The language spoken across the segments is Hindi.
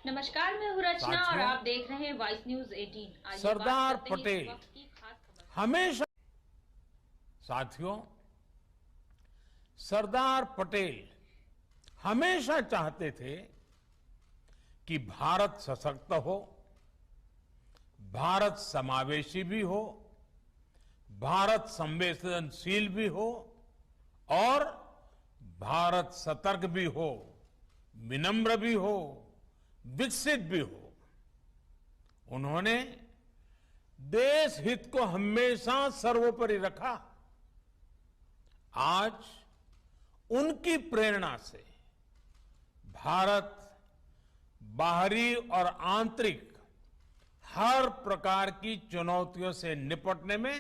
नमस्कार, मैं हूँ रचना और आप देख रहे हैं वॉइस न्यूज 18। आज सरदार पटेल हमेशा साथियों सरदार पटेल हमेशा चाहते थे कि भारत सशक्त हो, भारत समावेशी भी हो, भारत संवेदनशील भी हो और भारत सतर्क भी हो, विनम्र भी हो, विकसित भी हो। उन्होंने देश हित को हमेशा सर्वोपरि रखा। आज उनकी प्रेरणा से भारत बाहरी और आंतरिक हर प्रकार की चुनौतियों से निपटने में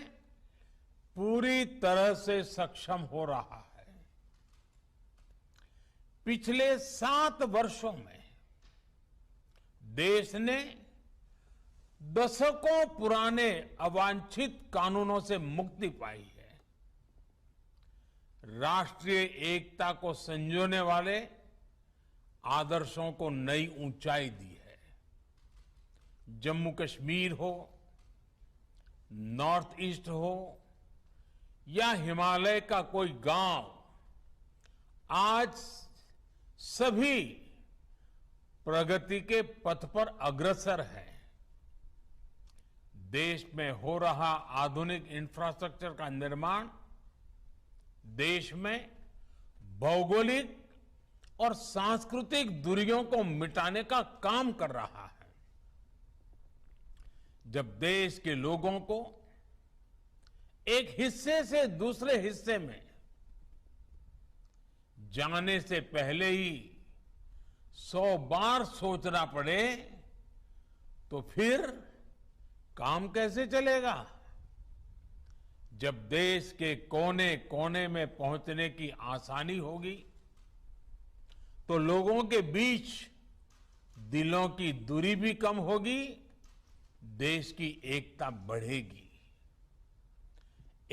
पूरी तरह से सक्षम हो रहा है। पिछले 7 वर्षों में देश ने दशकों पुराने अवांछित कानूनों से मुक्ति पाई है। राष्ट्रीय एकता को संजोने वाले आदर्शों को नई ऊंचाई दी है। जम्मू कश्मीर हो, नॉर्थ ईस्ट हो या हिमालय का कोई गांव, आज सभी प्रगति के पथ पर अग्रसर है। देश में हो रहा आधुनिक इंफ्रास्ट्रक्चर का निर्माण देश में भौगोलिक और सांस्कृतिक दूरियों को मिटाने का काम कर रहा है। जब देश के लोगों को एक हिस्से से दूसरे हिस्से में जाने से पहले ही 100 बार सोचना पड़े तो फिर काम कैसे चलेगा। जब देश के कोने कोने में पहुंचने की आसानी होगी तो लोगों के बीच दिलों की दूरी भी कम होगी, देश की एकता बढ़ेगी।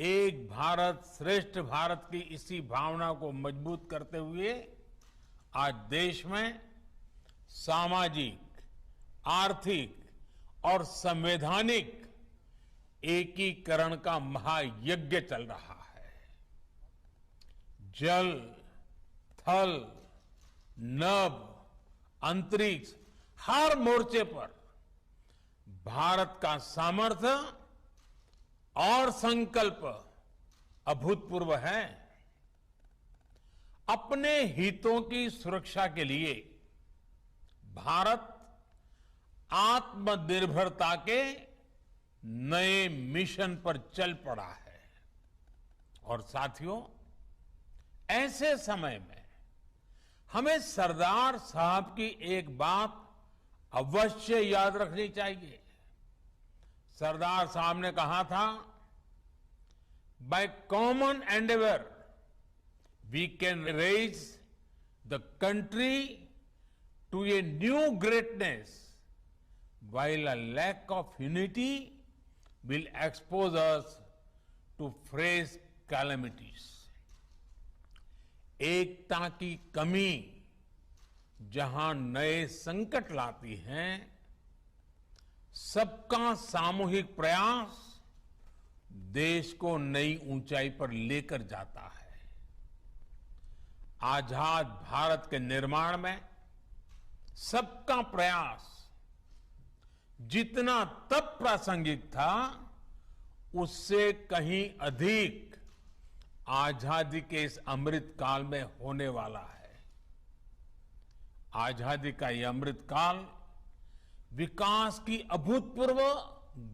एक भारत श्रेष्ठ भारत की इसी भावना को मजबूत करते हुए आज देश में सामाजिक, आर्थिक और संवैधानिक एकीकरण का महायज्ञ चल रहा है। जल, थल, नभ, अंतरिक्ष हर मोर्चे पर भारत का सामर्थ्य और संकल्प अभूतपूर्व है। अपने हितों की सुरक्षा के लिए भारत आत्मनिर्भरता के नए मिशन पर चल पड़ा है। और साथियों, ऐसे समय में हमें सरदार साहब की एक बात अवश्य याद रखनी चाहिए। सरदार साहब ने कहा था, by common Endeavour we can raise the country to a new greatness, while a lack of unity will expose us to fresh calamities. एकता की कमी जहां नए संकट लाती है, सबका सामूहिक प्रयास देश को नई ऊंचाई पर लेकर जाता है। आजाद भारत के निर्माण में सबका प्रयास जितना तब प्रासंगिक था, उससे कहीं अधिक आजादी के इस अमृत काल में होने वाला है। आजादी का यह अमृत काल विकास की अभूतपूर्व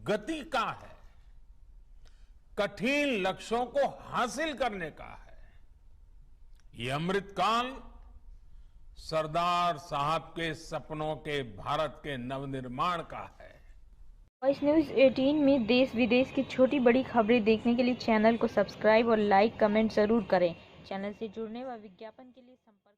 गति का है, कठिन लक्ष्यों को हासिल करने का है। ये अमृतकाल सरदार साहब के सपनों के भारत के नवनिर्माण का है। वॉइस न्यूज 18 में देश विदेश की छोटी बड़ी खबरें देखने के लिए चैनल को सब्सक्राइब और लाइक कमेंट जरूर करें। चैनल से जुड़ने व विज्ञापन के लिए संपर्क